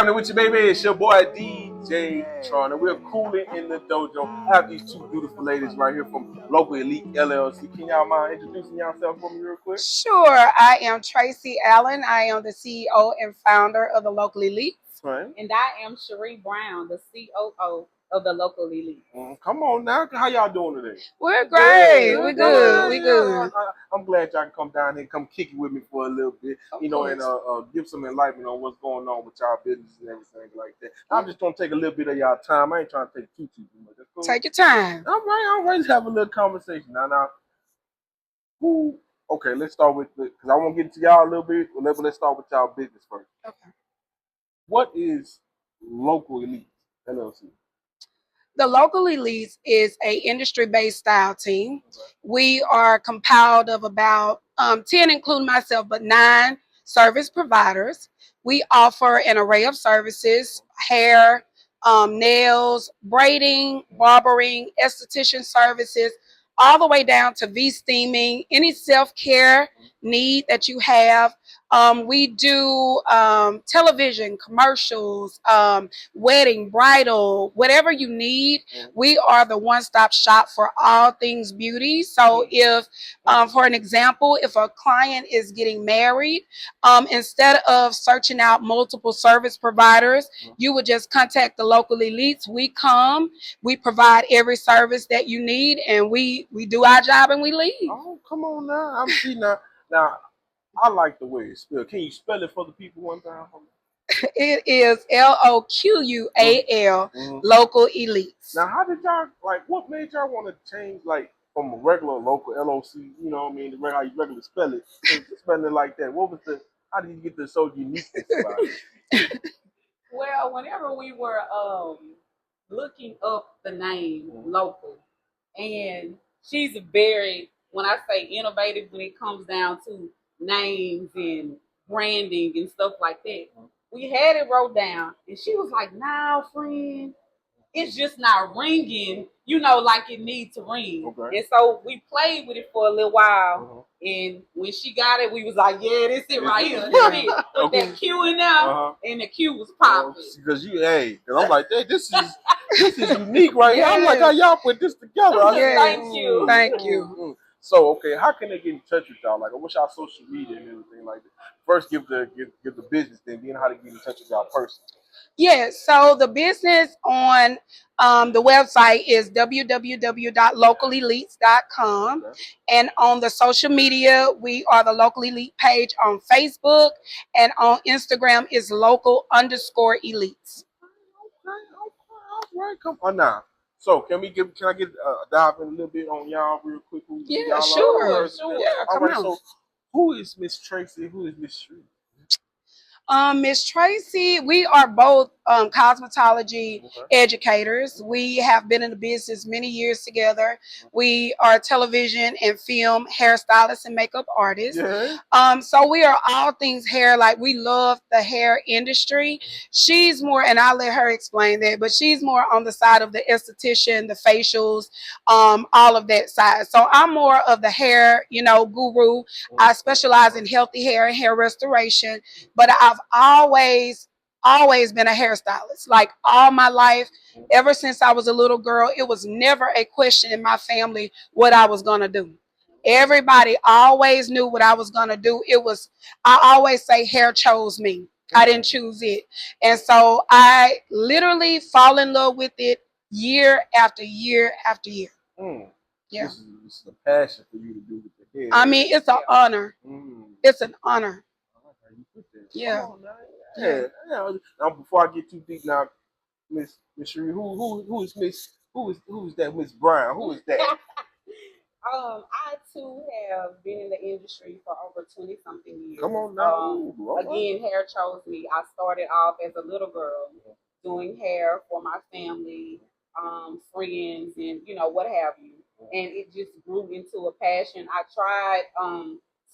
happening with you, baby? It's your boy DJ Tronn, and we're cooling in the dojo. I have these two beautiful ladies right here from Local Elite LLC. Can y'all mind introducing yourself for me real quick? Sure. I am Tracy Allen. I am the CEO and founder of the Local Elite. Right. And I am Cherie Brown, the COO of the Local Elite. Come on now, how y'all doing today? We're great. Yeah, we're good. We're yeah. good. I'm glad y'all can come down here, come kick it with me for a little bit, and give some enlightenment on what's going on with y'all business and everything like that. I'm just gonna take a little bit of y'all time. I ain't trying to take too much. That's cool. Take your time. All right. Let's have a little conversation now. Who? Okay, let's start with because I want to get to y'all a little bit. Let's start with y'all business first. Okay. What is Local Elite LLC? The Local Elites is a industry-based style team. We are compiled of about 10, including myself, but 9 service providers. We offer an array of services: hair, nails, braiding, barbering, esthetician services, all the way down to V-steaming, any self-care need that you have. We do television, commercials, wedding, bridal, whatever you need. We are the one-stop shop for all things beauty. So if, for an example, if a client is getting married, instead of searching out multiple service providers, you would just contact the Local Elites. We come, we provide every service that you need, and we do our job and we leave. Oh, come on now. I'm see now. I like the way it's spelled. Can you spell it for the people one time for me? It is LOQUAL, Local Elites. Now, how did y'all what made y'all want to change from a regular local LOC? You know what I mean? How you regularly spell it, spelling it like that. What was how did you get this so uniqueness about it? Well, whenever we were looking up the name Local, and she's very, when I say innovative, when it comes down to names and branding and stuff like that. We had it wrote down, and she was like, "Nah, friend, it's just not ringing, like it needs to ring." Okay. And so we played with it for a little while, and when she got it, we was like, "Yeah, this it right here." Put that Q in there, and the Q was popping. Because I'm like, hey, this is unique right here. I'm like, how y'all put this together? Thank you. So, okay, how can they get in touch with y'all? What's y'all social media and everything like that? First, give the business, then how to get in touch with y'all personally. Yes, so the business on the website is www.localelites.com. Okay. And on the social media, we are the Local Elite page on Facebook, and on Instagram is local_elites. All right, come on now. So can I get dive in a little bit on y'all real quick? Yeah, sure. Yeah, all right. So who is Miss Tracy? Who is Miss Shree? Miss Tracy, we are both cosmetology educators. We have been in the business many years together. We are television and film hairstylists and makeup artists. Yeah. So we are all things hair. We love the hair industry. She's more, and I'll let her explain that, but she's more on the side of the esthetician, the facials, all of that side. So I'm more of the hair, guru. I specialize in healthy hair and hair restoration, but I've always been a hairstylist. All my life, ever since I was a little girl, it was never a question in my family what I was going to do. Everybody always knew what I was going to do. I always say hair chose me. I didn't choose it. And so I literally fall in love with it year after year after year. Yeah. This is a passion for you to do with the hair. I mean, it's an honor. It's an honor. Yeah. Yeah. Now, before I get too deep, now, Miss Cherie, who is that Miss Brown? Who is that? I too have been in the industry for over 20-something years. Come on now. Again, hair chose me. I started off as a little girl doing hair for my family, friends, and what have you. And it just grew into a passion. I tried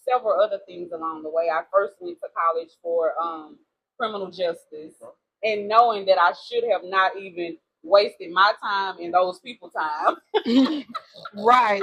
several other things along the way. I first went to college for criminal justice, and knowing that I should have not even wasted my time and those people's time. Right.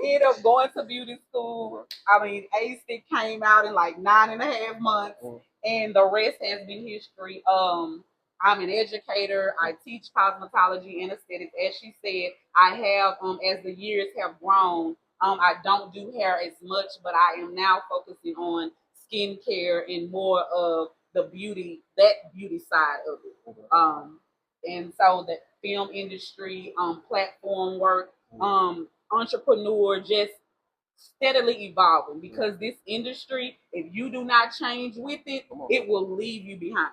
Ended up going to beauty school. I mean, ASIC came out in 9.5 months, and the rest has been history. I'm an educator. I teach cosmetology and aesthetics. As she said, I have as the years have grown. I don't do hair as much, but I am now focusing on skincare and more of the beauty side of it. And so the film industry, platform work, entrepreneur, just steadily evolving because this industry, if you do not change with it, it will leave you behind.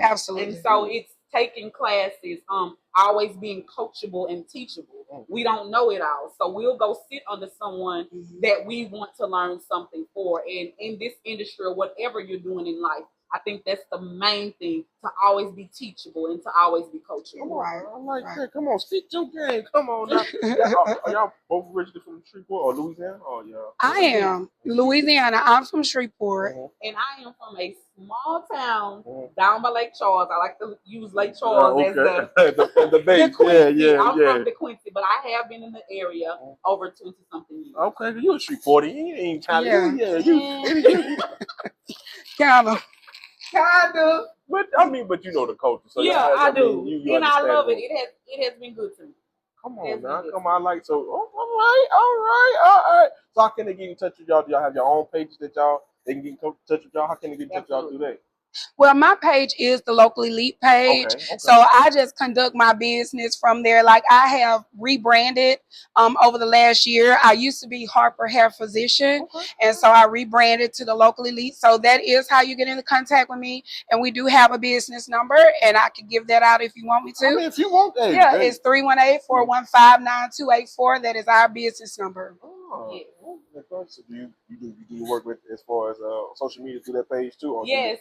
Absolutely. And so it's taking classes, always being coachable and teachable. We don't know it all. So we'll go sit under someone that we want to learn something for. And in this industry or whatever you're doing in life, I think that's the main thing, to always be teachable and to always be coachable. Come on, I like that. Come on, stick your game. Come on now. Are y'all both originally from Shreveport or Louisiana? Oh, yeah. I am Louisiana. I'm from Shreveport. And I am from a small town down by Lake Charles. I like to use Lake Charles as the base. Yeah. I'm from DeQuincy, but I have been in the area over 20-something years. Okay, you a Shreveport. You ain't kind of, Kind of. But I mean, but you know the culture. So I do. You and I love it. It has been good to me. Come on now, come on. I like so. All right. So how can they get in touch with y'all? Do y'all have your own pages that they can get in touch with y'all? How can they get in touch with y'all through that? Well, my page is the Local Elite page. Okay. So I just conduct my business from there. Like I have rebranded over the last year. I used to be Harper Hair Physician. And so I rebranded to the Local Elite. So that is how you get into contact with me. And we do have a business number, and I can give that out if you want me to. I mean, if you want that. Yeah, it's 318-415-9284. That is our business number. Oh. So do you work with as far as social media through that page too? Yes.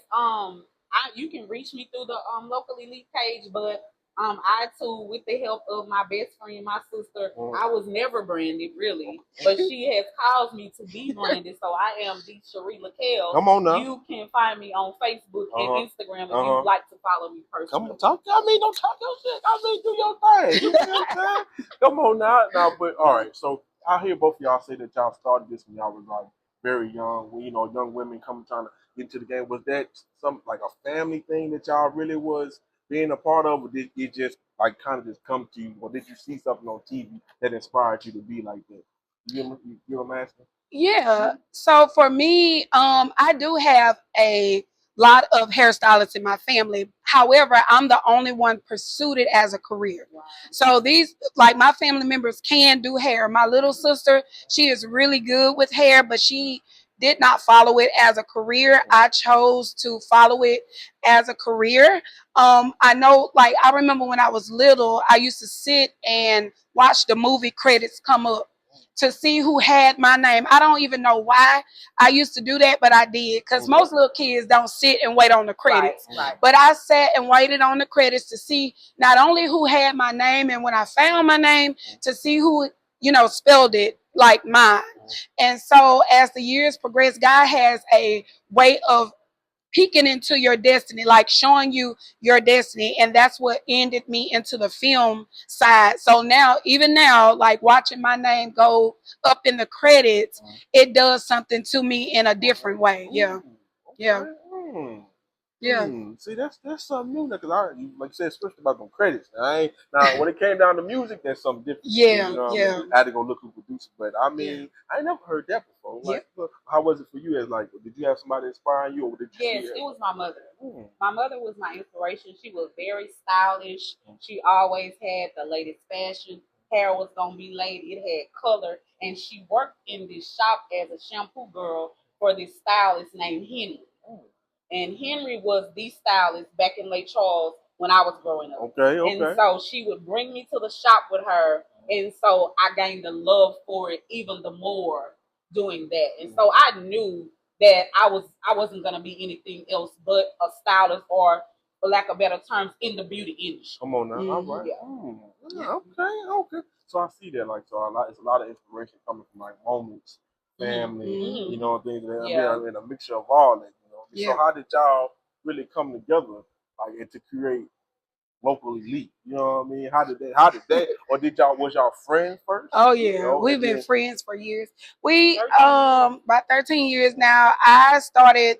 You can reach me through the Local Elite page, but I too, with the help of my best friend, my sister, I was never branded really, but she has caused me to be branded. So I am the Cherie Loqual. Come on now. You can find me on Facebook and Instagram if you'd like to follow me personally. Come on, talk. I mean, don't talk your shit. I mean, do your thing. You know what I'm saying? Come on now. But all right. So I hear both of y'all say that y'all started this when y'all was like very young. When young women come trying to get into the game. Was that some like a family thing that y'all really was being a part of, or did it just like kind of just come to you, or did you see something on TV that inspired you to be like that? You know what I'm asking? Yeah. So for me, I do have a lot of hairstylists in my family. However, I'm the only one pursued it as a career. Wow. So these, like my family members can do hair. My little sister, she is really good with hair, but she did not follow it as a career. I chose to follow it as a career. I know, like, I remember when I was little, I used to sit and watch the movie credits come up to see who had my name. I don't even know why I used to do that, but I did, because most little kids don't sit and wait on the credits. Right. But I sat and waited on the credits to see not only who had my name, and when I found my name, to see who, spelled it like mine. And so as the years progress, God has a way of peeking into your destiny, like showing you your destiny. And that's what ended me into the film side. So now, even now, like watching my name go up in the credits, it does something to me in a different way. Yeah. Yeah. Yeah. See, that's something new, because like you said, especially about them credits. Now, when it came down to music, that's something different. Yeah, I had to go look who produced it, but I mean, I ain't never heard that before. Like, how was it for you? As like, did you have somebody inspiring you, or did you? Yes, it was my mother. My mother was my inspiration. She was very stylish. She always had the latest fashion. Hair was gonna be laid. It had color, and she worked in this shop as a shampoo girl for this stylist named Henry. And Henry was the stylist back in Lake Charles when I was growing up. Okay. And so she would bring me to the shop with her. And so I gained a love for it even the more doing that. And so I knew that I wasn't going to be anything else but a stylist, or for lack of better terms, in the beauty industry. Come on now. All right. Yeah. Okay. So I see that. Like, it's a lot of inspiration coming from like moments, family, things like that. Yeah. And a mixture of all that. So how did y'all really come together, like, and to create local elite? You know what I mean? How did that or was y'all friends first? Oh You yeah, know, we've and been then friends for years. We 13 years. about 13 years now. I started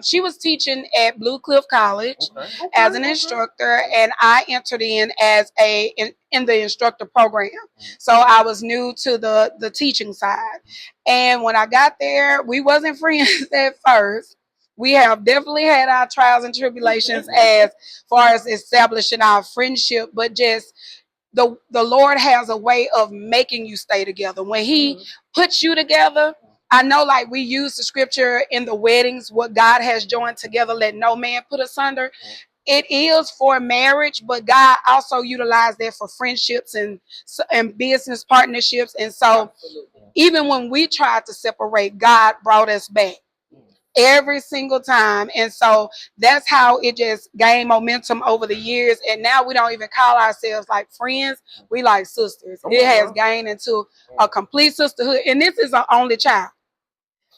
she was teaching at Blue Cliff College okay, as okay, an okay. instructor, and I entered in as in the instructor program. So I was new to the teaching side. And when I got there, we wasn't friends at first. We have definitely had our trials and tribulations as far as establishing our friendship, but just the Lord has a way of making you stay together. When He puts you together, I know like we use the scripture in the weddings, what God has joined together, let no man put asunder. It is for marriage, but God also utilized that for friendships and business partnerships. And so even when we tried to separate, God brought us back every single time. And so that's how it just gained momentum over the years. And now we don't even call ourselves like friends. We like sisters. It has gained into a complete sisterhood. And this is our only child.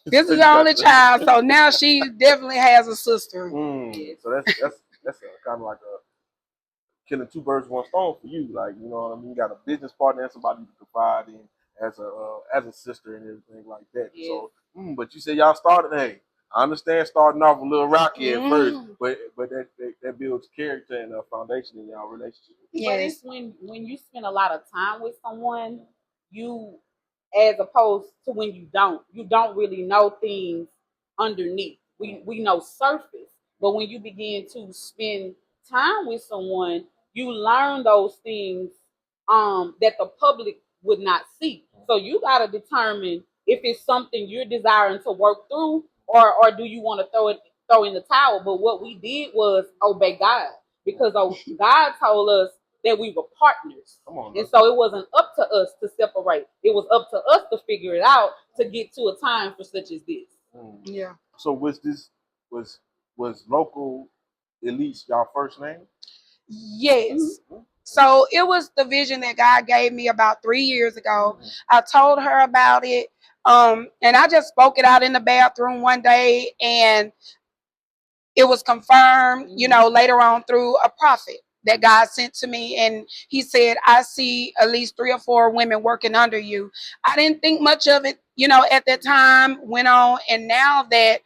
This is our only child. So now she definitely has a sister. So that's kind of like a killing two birds with one stone for you. Like, you know what I mean? You got a business partner and somebody you can confide in as a sister and everything like that. Yes. So, but you said y'all started. Hey, I understand starting off a little rocky at first, but that builds character and a foundation in y'all relationship. But it's when you spend a lot of time with someone, you as opposed to when you don't really know things underneath. We know surface, but when you begin to spend time with someone, you learn those things that the public would not see. So you got to determine if it's something you're desiring to work through, or do you want to throw in the towel. But what we did was obey God, because God told us that we were partners. And so it wasn't up to us to separate. It was up to us to figure it out to get to a time for such as this. Yeah. So was local elites y'all first name? Yes. So it was the vision that God gave me about 3 years ago. I told her about it. And I just spoke it out in the bathroom one day, and it was confirmed, later on through a prophet that God sent to me. And he said, I see at least 3 or 4 women working under you. I didn't think much of it, at that time, went on. And now that,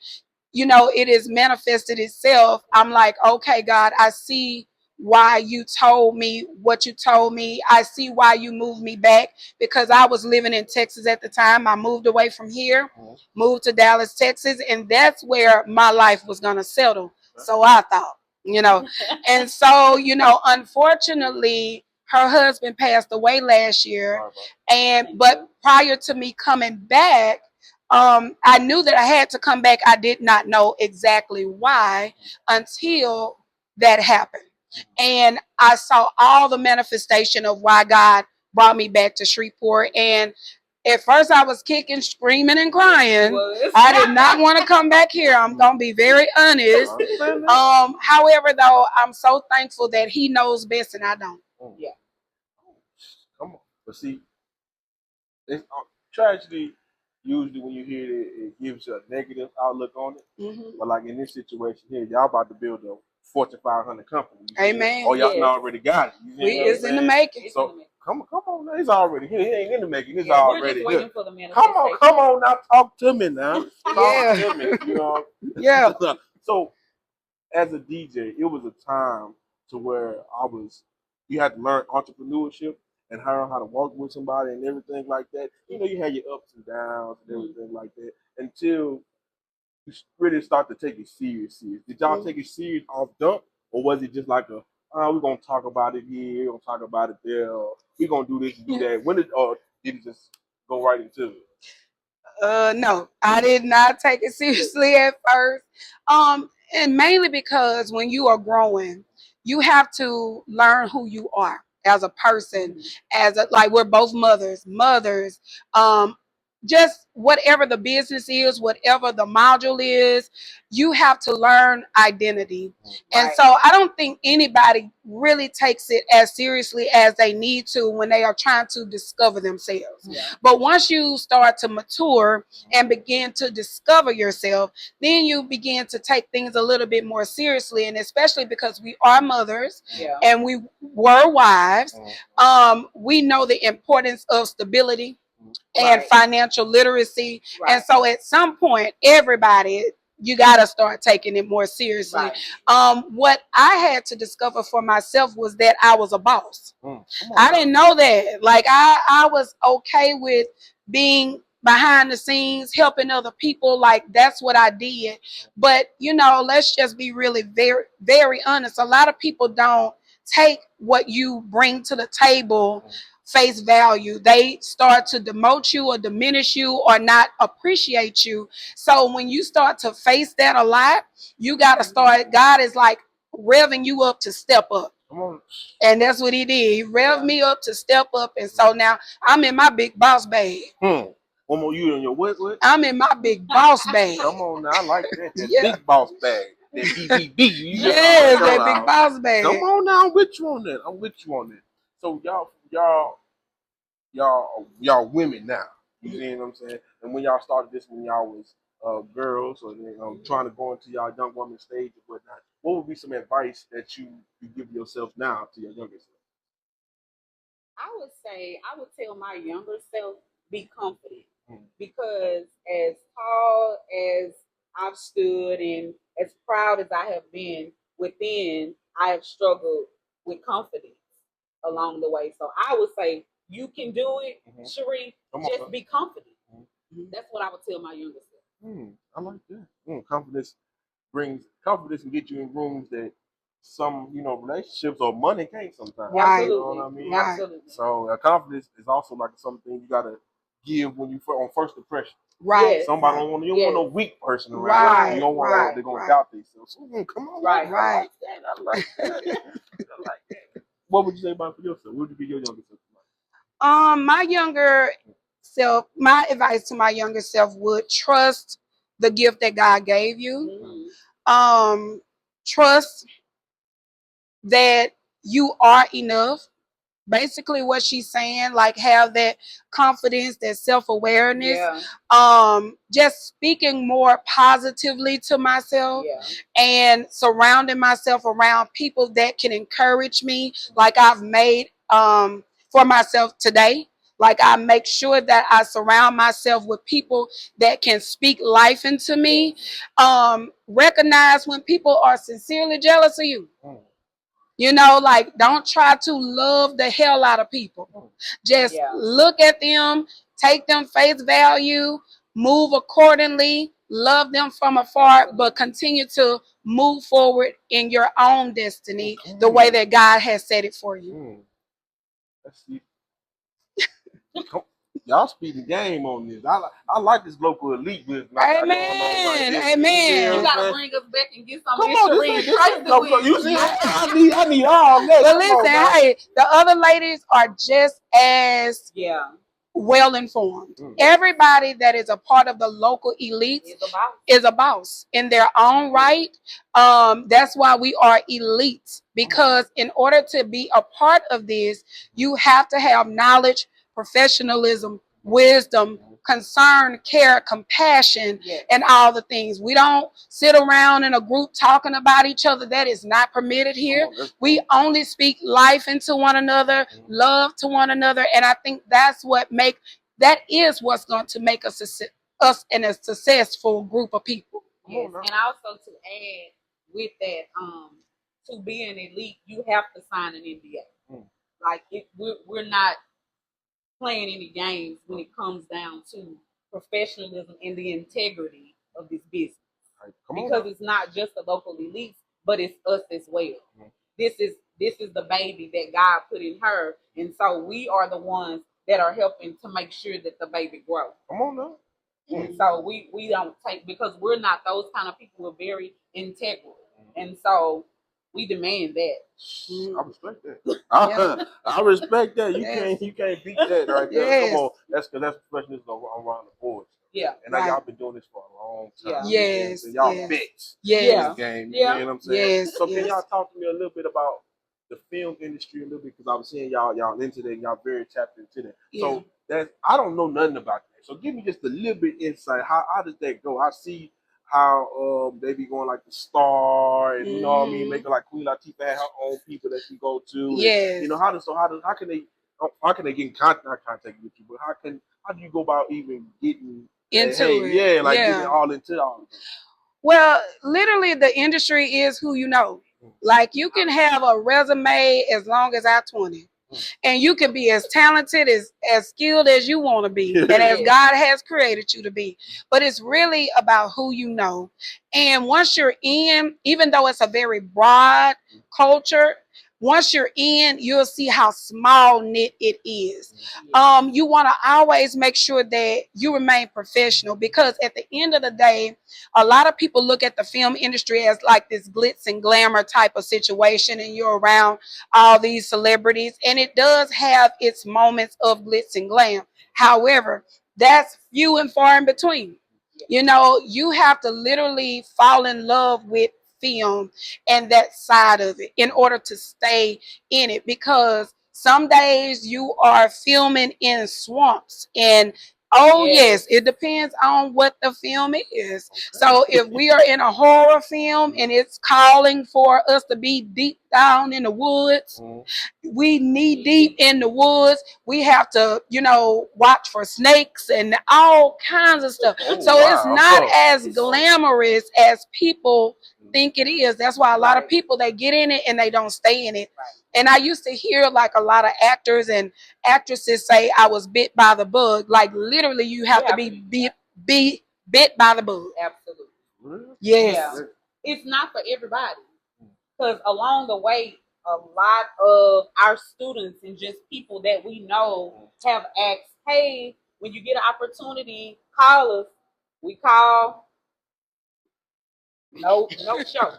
it is manifested itself, I'm like, okay, God, I see why you told me what you told me. I see why you moved me back, because I was living in Texas at the time. I moved away from here, moved to Dallas, Texas, and that's where my life was going to settle. So I thought, and so, unfortunately, her husband passed away last year. But prior to me coming back, I knew that I had to come back. I did not know exactly why until that happened. And I saw all the manifestation of why God brought me back to Shreveport. And at first I was kicking, screaming, and crying. I did not want to come back here. I'm going to be very honest. However, though, I'm so thankful that he knows best and I don't. Yeah. Come on. But see, it's, tragedy, usually when you hear it, it gives you a negative outlook on it. But like in this situation here, y'all about to build a Fortune 500 company. Amen. Oh, y'all already got it. It's in the making. So come on now. He's already here. He ain't in the making. He's we're already just waiting here. for the manifestation. Come on now. Talk to me now. Talk to me. Yeah. So as a DJ, it was a time to where you had to learn entrepreneurship and learn how to work with somebody and everything like that. You had your ups and downs and everything like that until you really start to take it serious. Did y'all take it serious off dump, or was it just like we're gonna talk about it here, we're gonna talk about it there, or we're gonna do this and do that? Or did it just go right into it? No, I did not take it seriously at first. And mainly because when you are growing, you have to learn who you are as a person, like we're both mothers. just whatever the business is, whatever the module is, you have to learn identity. And so I don't think anybody really takes it as seriously as they need to when they are trying to discover themselves. But once you start to mature and begin to discover yourself, then you begin to take things a little bit more seriously. And especially because we are mothers and we were wives, we know the importance of stability and financial literacy. And so at some point, everybody, you got to start taking it more seriously. What I had to discover for myself was that I was a boss. I didn't know that. Like I was okay with being behind the scenes, helping other people. Like that's what I did. But let's just be really very, very honest. A lot of people don't take what you bring to the table face value. They start to demote you or diminish you or not appreciate you. So when you start to face that a lot, you got to start, God is like revving you up to step up. And that's what he did. He revved me up to step up. And so now I'm in my big boss bag. One more, you in your what? I'm in my big boss bag. Come on now, I like that. That big boss bag. That BBB. Yes, that big boss bag. Come on now, I'm with you on that. So y'all women now. You see what I'm saying? And when y'all started this, when y'all was girls or trying to go into y'all young woman stage or whatnot, what would be some advice that you give yourself now to your younger self? I would tell my younger self, be confident. Because as tall as I've stood and as proud as I have been within, I have struggled with confidence along the way. So I would say, you can do it, Cherie. Just be confident. That's what I would tell my younger self. I like that. Confidence and get you in rooms that some relationships or money can't sometimes. Right. You know what I mean? Right. Absolutely. So confidence is also like something you gotta give when you on first impression. Right. Yes. Somebody don't want you don't want no weak person around. Right. You don't want they're gonna doubt themselves. So, come on, Right. I like that. What would you say about for yourself? What would you be your younger self? My younger self, my advice to my younger self would trust the gift that God gave you. Trust that you are enough. Basically what she's saying, like have that confidence, that self-awareness. Just speaking more positively to myself and surrounding myself around people that can encourage me, like I've made for myself today. Like I make sure that I surround myself with people that can speak life into me. Recognize when people are sincerely jealous of you. Like don't try to love the hell out of people. Just look at them, take them face value, move accordingly, love them from afar, but continue to move forward in your own destiny the way that God has set it for you. Let's see. Y'all speed the game on this. I like this local elite business. Amen. Amen. You gotta bring us back and get some Come on, you see, I need all that. But listen, hey, the other ladies are just as well informed. Everybody that is a part of the local elite is a boss in their own right. That's why we are elite, because in order to be a part of this, you have to have knowledge, professionalism, wisdom, concern, care, compassion, and all the things. We don't sit around in a group talking about each other. That is not permitted here. We only speak life into one another, love to one another, and I think that is what's going to make us in a successful group of people. Yes, and also to add with that, to be an elite, you have to sign an NDA. Like we're not playing any games when it comes down to professionalism and the integrity of this business. Because it's not just the local elites, but it's us as well. This is the baby that God put in her, and so we are the ones that are helping to make sure that the baby grows. Come on now. And so we don't take, because we're not those kind of people. We're very integral, and so We demand that. I respect that. I respect that. You can't beat that right there. Yes. Come on, that's professionalism around the board. Yeah. And now y'all been doing this for a long time. Yes. And y'all Yes. vets Yes. in this game. You know what I'm saying? Yes. So can y'all talk to me a little bit about the film industry a little bit, because I was seeing y'all into that, and y'all very tapped into that. So that I don't know nothing about that. So give me just a little bit insight. How does that go? I see how they be going like the Star, and you know what I mean, making like Queen Latifah had her own people that she go to. Yes. And, you know how can they get in contact with you? But how do you go about even getting into it? Getting all into all of it? Well, literally, the industry is who you know. Like, you can have a resume as long as I-20. And you can be as talented, as skilled as you want to be, and as God has created you to be. But it's really about who you know. And once you're in, even though it's a very broad culture, once you're in, you'll see how small knit it is. You want to always make sure that you remain professional, because at the end of the day, a lot of people look at the film industry as like this glitz and glamour type of situation, and you're around all these celebrities, and it does have its moments of glitz and glam. However, that's few and far in between. You know, you have to literally fall in love with film and that side of it in order to stay in it, because some days you are filming in swamps, and yes, it depends on what the film is. So if we are in a horror film and it's calling for us to be deep down in the woods, we knee deep in the woods, we have to, watch for snakes and all kinds of stuff. So it's not as glamorous as people think it is. That's why a lot of people, they get in it and they don't stay in it. And I used to hear like a lot of actors and actresses say, I was bit by the bug. Like, literally, you have to be bit by the bug. Absolutely. Yes. Yeah. It's not for everybody, because along the way, a lot of our students and just people that we know have asked, hey, when you get an opportunity, call us. We call. No show.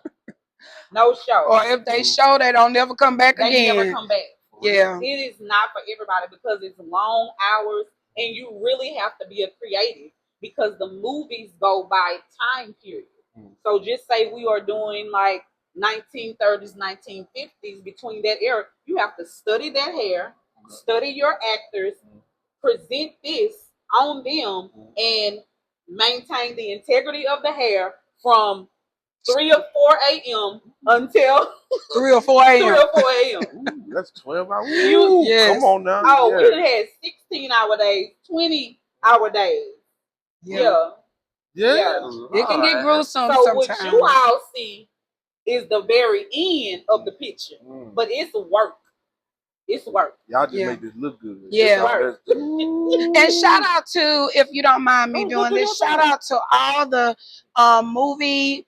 No show. Or if they show, they don't never come back again. They never come back. Yeah. It is not for everybody, because it's long hours, and you really have to be a creative, because the movies go by time period. So just say we are doing like 1930s, 1950s, between that era, you have to study that hair, study your actors, present this on them, and maintain the integrity of the hair from 3 or 4 a.m. until 3 or 4 a.m. 3 or 4 a.m. That's 12 hours. Yes. Come on now. Oh, we done had 16-hour days, 20-hour days. Yeah. It can get gruesome So sometimes. what you all see is the very end of the picture, but it's work. It's work. Y'all just make this look good. Yeah. And shout out to, if you don't mind me doing this, shout out to all the movie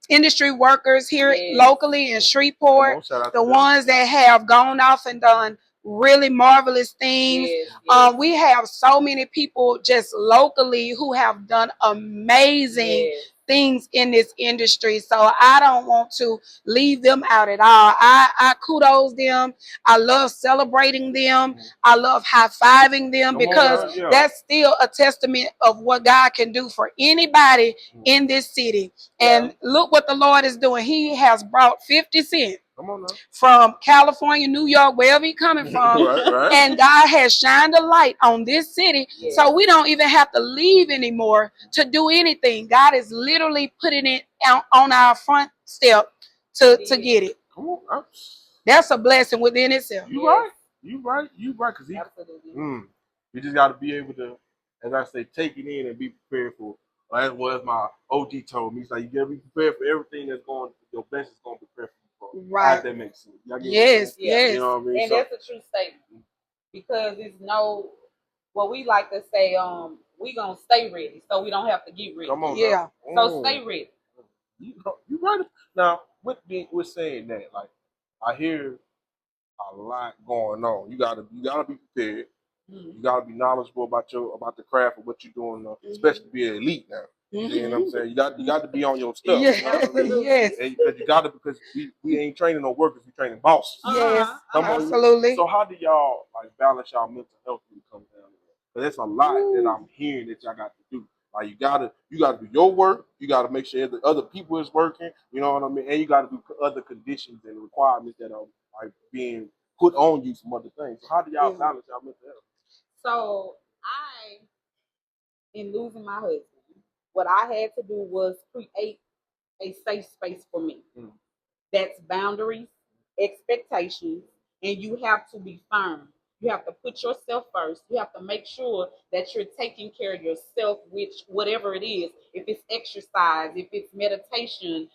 industry workers here locally in Shreveport, the ones that have gone off and done really marvelous things. We have so many people just locally who have done amazing things in this industry. So I don't want to leave them out at all. I kudos them. I love celebrating them. I love high-fiving them, because that's still a testament of what God can do for anybody in this city. And look what the Lord is doing. He has brought 50 Cent from California, New York, wherever he's coming from. And God has shined a light on this city. So we don't even have to leave anymore to do anything. God is literally putting it out on our front step to get it. That's a blessing within itself. You right. Because you just got to be able to, as I say, take it in and be prepared for. That's what my OG told me. He's like, you got to be prepared for everything that's going. Your best is going to be prepared for. Right. If that makes sense. Yes. You know what I mean? And that's a true statement, because it's what we like to say, we gonna stay ready, so we don't have to get ready. Come on. Yeah. So stay ready. You right. Now, with saying that, like, I hear a lot going on. You gotta be prepared. You gotta be knowledgeable about the craft of what you're doing, especially be an elite now. You know what I'm saying? You got to be on your stuff. Yes, You know what I mean? yes, Because you got to, because we ain't training no workers, we training bosses. yes, Come on. absolutely. So how do y'all like balance y'all mental health when it comes down to that? Because there's a lot that I'm hearing that y'all got to do. Like you gotta do your work. You gotta make sure the other people is working. You know what I mean? And you gotta do other conditions and requirements that are like being put on you from other things. So how do y'all balance y'all mental health? So in losing my husband, what I had to do was create a safe space for me. That's boundaries, expectations, and you have to be firm. You have to put yourself first. You have to make sure that you're taking care of yourself, which whatever it is, if it's exercise, if it's meditation,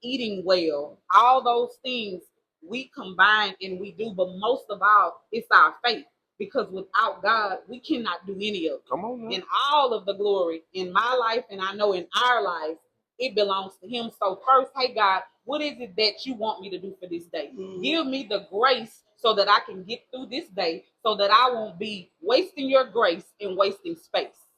eating well, all those things we combine and we do, but most of all, it's our faith. Because without God, we cannot do any of it. Come on, man. And all of the glory in my life, and I know in our lives, it belongs to Him. So first, hey God, what is it that you want me to do for this day? Give me the grace so that I can get through this day, so that I won't be wasting your grace and wasting space.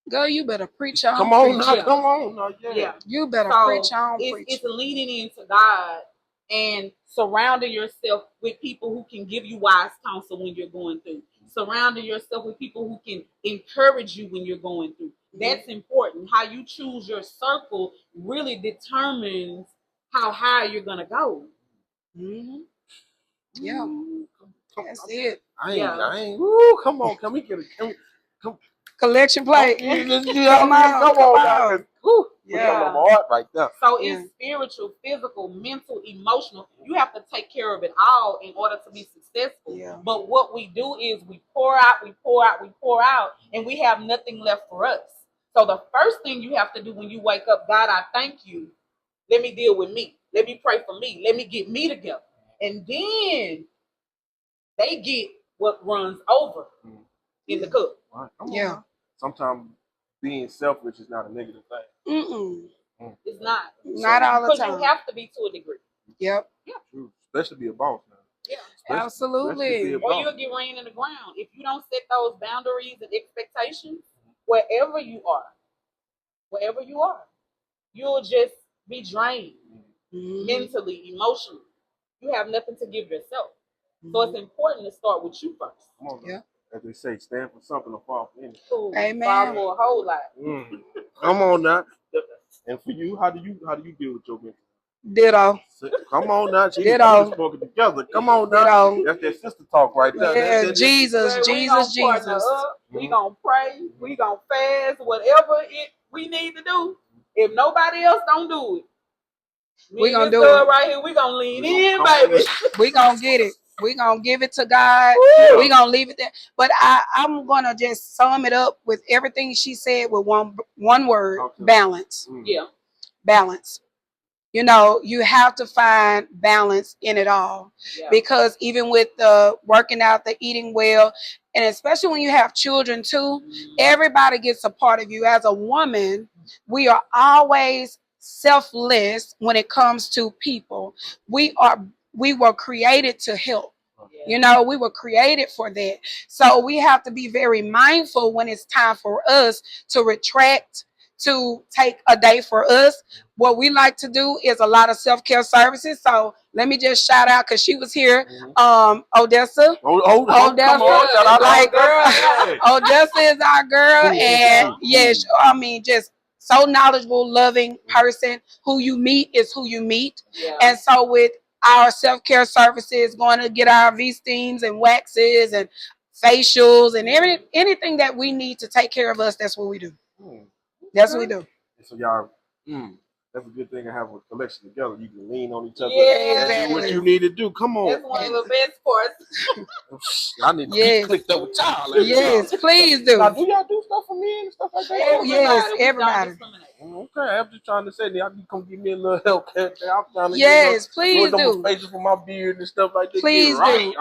Girl, you better preach on. Come on now, come on now, yeah. You better preach on. It's leaning into God and surrounding yourself with people who can give you wise counsel when you're going through. Surrounding yourself with people who can encourage you when you're going through. That's important. How you choose your circle really determines how high you're gonna go. Yeah, that's it. I ain't. Woo, come on, can we get a collection plate? Come on. Yeah, my heart right there. So it's spiritual, physical, mental, emotional. You have to take care of it all in order to be successful. But what we do is we pour out, and we have nothing left for us. So the first thing you have to do when you wake up, God, I thank you. Let me deal with me. Let me pray for me. Let me get me together. And then they get what runs over in the cup. Right. Sometimes being selfish is not a negative thing. It's not. Not all the time. Because you have to be to a degree. Yep. True. Especially be a boss now. Yeah. Absolutely. Or you'll get ran in the ground. If you don't set those boundaries and expectations, wherever you are, you'll just be drained mentally, emotionally. You have nothing to give yourself. So it's important to start with you first. Come on, as they say, stand for something or fall for anything. Cool. Amen. Fall for a whole lot. Come on now. And for you, how do you deal with your mental? Ditto. Come on now, Ditto. spoken together. Come on now. Ditto. That's that sister talk right there. Yeah, Jesus. We gonna pray. We gonna fast. Whatever we need to do. If nobody else don't do it, we gonna do it right here. We gonna lean in, baby. We gonna get it. We gonna give it to God. We gonna leave it there. But I'm gonna just sum it up with everything she said with one word: balance. Yeah, balance. You know, you have to find balance in it all, because even with the working out, the eating well, and especially when you have children too, everybody gets a part of you. As a woman, we are always selfless when it comes to people. We were created to help. You know, we were created for that. So we have to be very mindful when it's time for us to retract, to take a day for us. What we like to do is a lot of self-care services. So let me just shout out, because she was here, Odessa. Odessa, like Odessa is our girl, and yes, I mean, just so knowledgeable, loving person. Who you meet is who you meet. And so with our self-care services, going to get our V-steams and waxes and facials and anything that we need to take care of us, that's what we do. That's what we do. So y'all, that's a good thing to have a collection together. You can lean on each other and do what you need to do. Come on. That's one of the best parts. I need to get clicked up with y'all. Yes, please do. Now, do y'all do stuff for me and stuff like that? Yes, everybody. Okay, I'm just trying to say that y'all can come give me a little help. I'm trying to please do. Facial for my beard and stuff like that. Please do.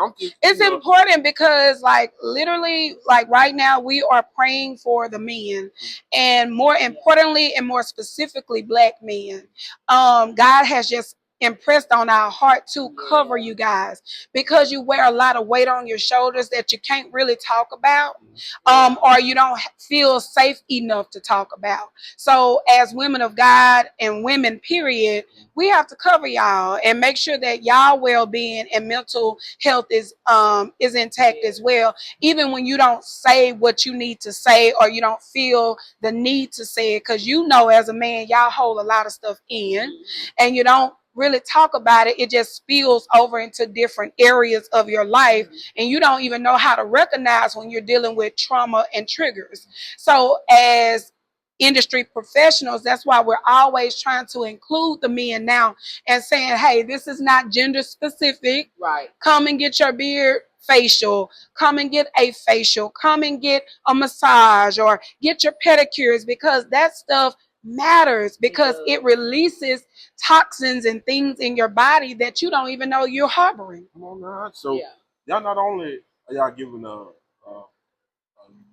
It's important because, like, literally, like right now, we are praying for the men, and more importantly, and more specifically, Black men. God has just impressed on our heart to cover you guys, because you wear a lot of weight on your shoulders that you can't really talk about, or you don't feel safe enough to talk about. So as women of God and women period, we have to cover y'all and make sure that y'all well-being and mental health is intact as well, even when you don't say what you need to say or you don't feel the need to say it, because you know as a man y'all hold a lot of stuff in and you don't really talk about it. It just spills over into different areas of your life, and you don't even know how to recognize when you're dealing with trauma and triggers. So as industry professionals, that's why we're always trying to include the men now and saying, hey, this is not gender specific. Right. Come and get your beard facial, come and get a facial, come and get a massage or get your pedicures, because that stuff matters, because it releases toxins and things in your body that you don't even know you're harboring. Come on now. So y'all not only are y'all giving a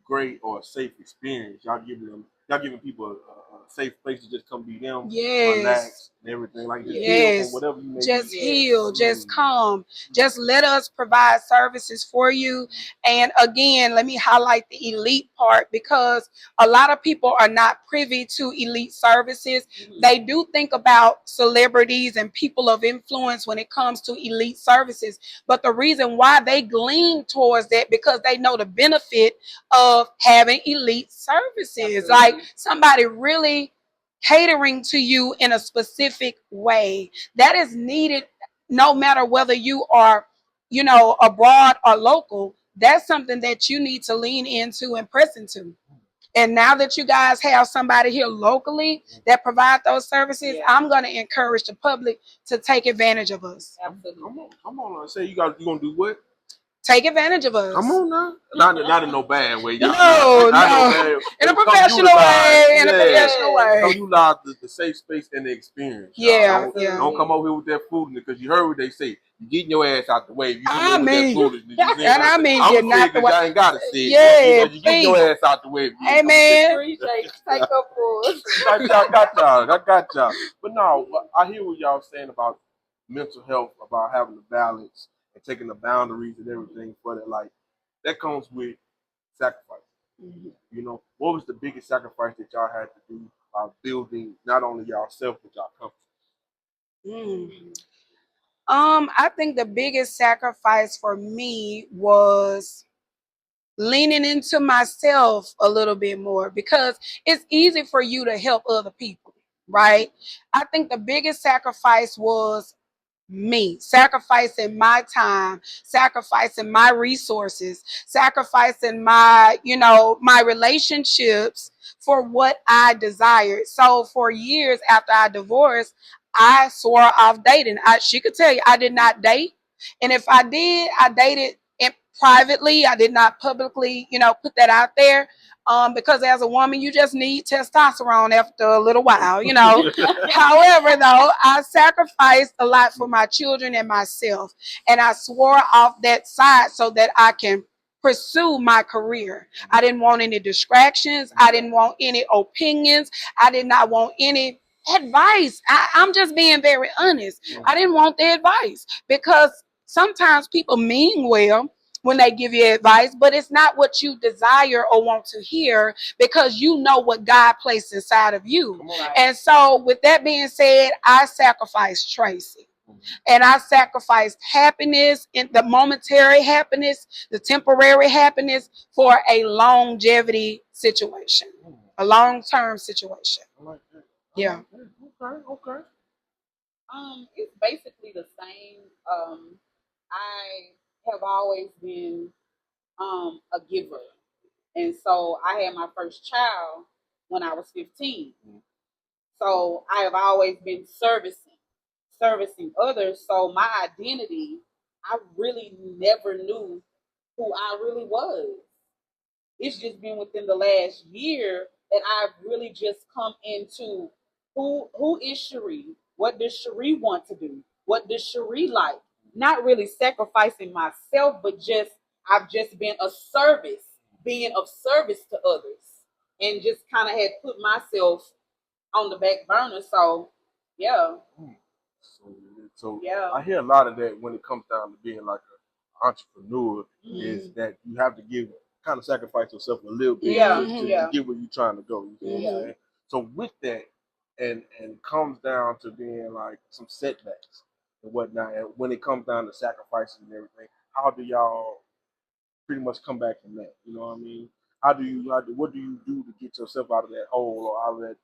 great or a safe experience, y'all giving people a safe place to just come be them, relax and everything, like just heal from whatever you may just be. heal, just come, just let us provide services for you. And again, let me highlight the elite part, because a lot of people are not privy to elite services. They do think about celebrities and people of influence when it comes to elite services, but the reason why they glean towards that, because they know the benefit of having elite services. Like somebody really catering to you in a specific way that is needed, no matter whether you are, abroad or local. That's something that you need to lean into and press into. And now that you guys have somebody here locally that provide those services, I'm going to encourage the public to take advantage of us. Absolutely. Come on. Say you gonna do what? Take advantage of us. Come on now. Not in no bad way. No, not no. bad. In a professional way. In a professional way. Come utilize the safe space and the experience. Don't come over here with that foolishness, because you heard what they say. You getting your ass out the way if you come over with that foolishness. I mean, I'm saying because y'all ain't gotta say it. Yeah, you getting your ass out the way. Amen. Appreciate you. Take up for us. I got y'all. But no, I hear what y'all saying about mental health, about having the balance and taking the boundaries and everything for that. Like, that comes with sacrifice. What was the biggest sacrifice that y'all had to do by building not only y'allself but y'all company? I think the biggest sacrifice for me was leaning into myself a little bit more, because it's easy for you to help other people, right? I think the biggest sacrifice was me sacrificing my time, sacrificing my resources, sacrificing my relationships for what I desired. So for years after I divorced, I swore off dating. She could tell you I did not date, and if I did, I dated privately. I did not publicly put that out there, because as a woman you just need testosterone after a little while. However, though, I sacrificed a lot for my children and myself, and I swore off that side so that I can pursue my career. I didn't want any distractions. I didn't want any opinions. I did not want any advice. I'm just being very honest. I didn't want the advice, because sometimes people mean well when they give you advice, but it's not what you desire or want to hear, because you know what God placed inside of you. And so with that being said, I sacrificed Tracy. And I sacrificed happiness, and the momentary happiness, the temporary happiness, for a longevity situation, a long-term situation. Yeah. Okay. It's basically the same. I have always been a giver, and so I had my first child when I was 15. So I have always been servicing others. So my identity, I really never knew who I really was. It's just been within the last year that I've really just come into who is Cherie? What does Cherie want to do? What does Cherie like? Not really sacrificing myself, but just I've just been being of service to others, and just kind of had put myself on the back burner. So yeah. So So Yeah. I hear a lot of that when it comes down to being like an entrepreneur, is that you have to give kind of sacrifice yourself a little bit Yeah. to get where you're trying to go. You know what I'm Yeah. saying? So with that, and it comes down to being like some setbacks and whatnot. And when it comes down to sacrifices and everything, how do y'all pretty much come back from that? You know what I mean? What do you do to get yourself out of that hole or out of that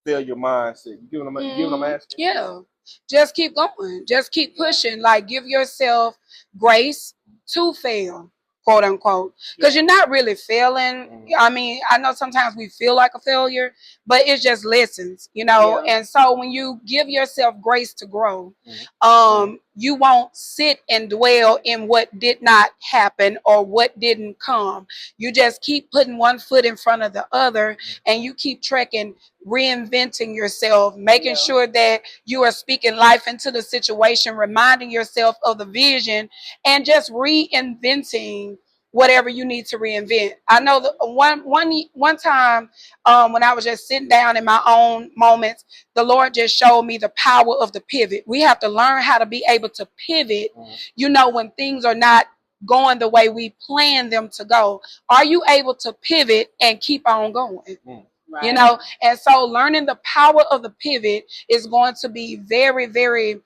failure mindset? You get what I'm asking? Yeah. Just keep going. Just keep pushing. Like, give yourself grace to fail, quote unquote. Because you're not really failing. I mean, I know sometimes we feel like a failure, but it's just lessons, you know. Yeah. And so when you give yourself grace to grow, you won't sit and dwell in what did not happen or what didn't come. You just keep putting one foot in front of the other, and you keep trekking, reinventing yourself, making sure that you are speaking life into the situation, reminding yourself of the vision, and just reinventing whatever you need to reinvent. I know that one time, when I was just sitting down in my own moments, the Lord just showed me the power of the pivot. We have to learn how to be able to pivot, you know, when things are not going the way we plan them to go. Are you able to pivot and keep on going? Right. You know, and so learning the power of the pivot is going to be very, very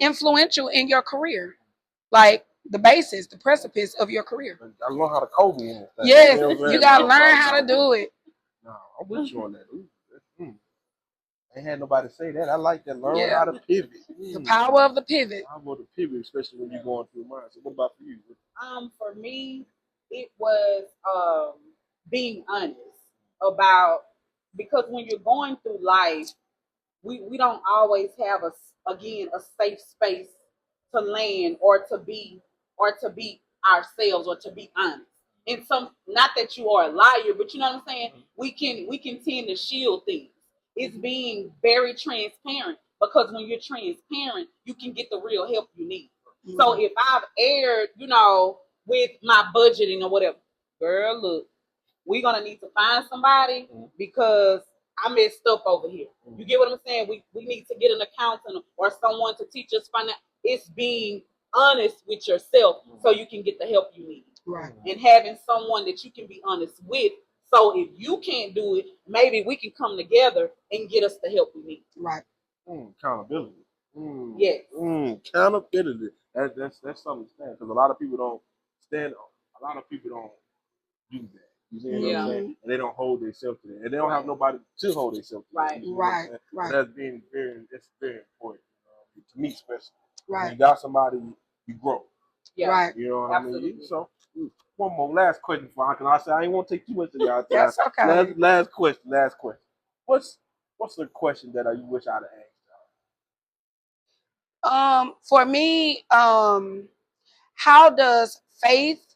influential in your career. Like the basis, the precipice of your career. I learn how to code me in this thing. Yes, You know what I'm you saying? gotta No, learn how to do it. No, I'm with you on that. Ain't had nobody say that. I like that. Learn Yeah. how to pivot. The power of the pivot. I want to pivot, especially when you're going through a mindset. What about for you? For me, it was being honest about, because when you're going through life, we don't always have a safe space to land or to be ourselves or to be honest. And some, not that you are a liar, but you know what I'm saying? We can tend to shield things. It's being very transparent, because when you're transparent, you can get the real help you need. So if I've erred, with my budgeting or whatever, girl, look, we're gonna need to find somebody because I messed up over here. You get what I'm saying? We need to get an accountant or someone to teach us finance. It's being honest with yourself so you can get the help you need. Right. And having someone that you can be honest with. So if you can't do it, maybe we can come together and get us the help we need. Right. Accountability. Yes. Accountability. That's something to stand, because a lot of people don't stand. A lot of people don't do that. You see what I'm saying? And they don't hold themselves to that, and they don't have nobody to hold themselves to that. Right. You see what I'm Right. saying? Right. So that's very important to me, especially. When Right. you got somebody, you grow. Yeah. Right. You know what I Absolutely. mean? So one more last question for her, because I said I ain't want to take too much of y'all time. That's okay. Last question. What's the question that you wish I'd have asked y'all? For me, how does faith,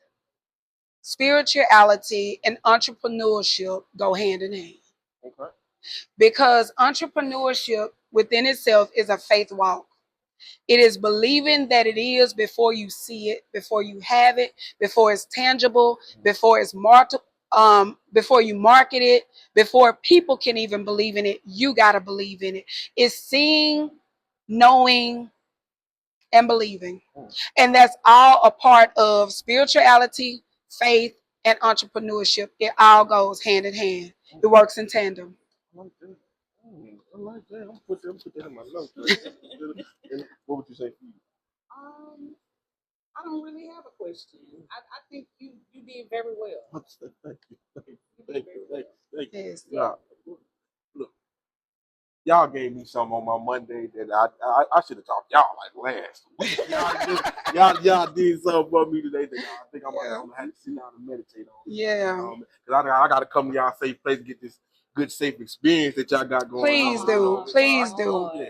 spirituality, and entrepreneurship go hand in hand? Okay. Because entrepreneurship within itself is a faith walk. It is believing that it is before you see it, before you have it, before it's tangible, before it's marked, before you market it, before people can even believe in it. You gotta believe in it. It's seeing, knowing, and believing. And that's all a part of spirituality, faith, and entrepreneurship. It all goes hand in hand. It works in tandem. I like that. I like that. I'm put that in my notes. What would you say for you? I don't really have a question. I think you did very well. Thank you. Yes. Yeah. Look, y'all gave me some on my Monday that I should have talked y'all like last week. Y'all did something for me today that I think I'm gonna have to sit down and meditate on. Yeah. Because I gotta come to y'all safe place and get this good safe experience that y'all got going Please on. do. Please do. Yeah.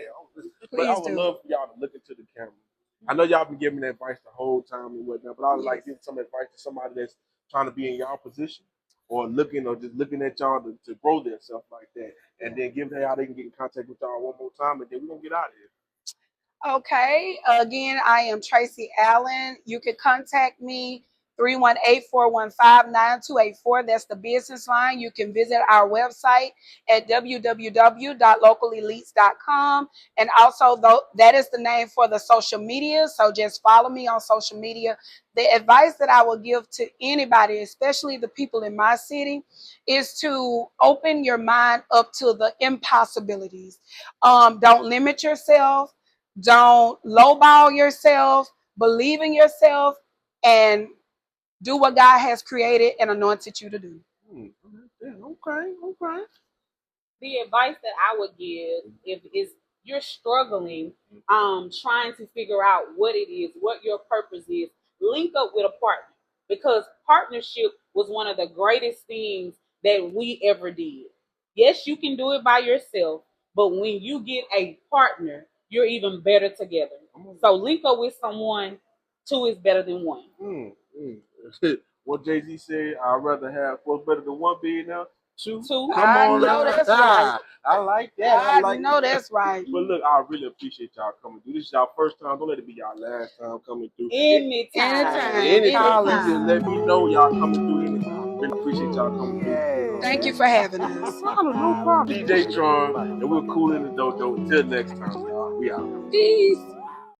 But I would love for y'all to look into the camera. I know y'all been giving me advice the whole time and whatnot, but I would like to give some advice to somebody that's trying to be in y'all position, or just looking at y'all to grow themselves like that, and then give them how they can get in contact with y'all one more time, and then we're gonna get out of here. Okay. Again, I am Tracy Allen. You can contact me 318-415-9284. That's the business line. You can visit our website at www.localelites.com. And also, that is the name for the social media. So just follow me on social media. The advice that I will give to anybody, especially the people in my city, is to open your mind up to the impossibilities. Don't limit yourself. Don't lowball yourself. Believe in yourself and do what God has created and anointed you to do. Okay. The advice that I would give if is you're struggling, trying to figure out what it is, what your purpose is, link up with a partner because partnership was one of the greatest things that we ever did. Yes, you can do it by yourself, but when you get a partner, you're even better together. So link up with someone. Two is better than one. What Jay-Z said, I'd rather have what's better than one billionaire. Two. Two. Come I on know now. that's right. I like that. I know that's right. But look, I really appreciate y'all coming through. This is y'all first time. Don't let it be y'all last time coming through. Anytime. You just let me know y'all coming through anytime. Really appreciate y'all coming through. Thank you for having us. No problem. DJ Tronn, and we're cool in the dojo. Until next time, y'all. We out. Peace.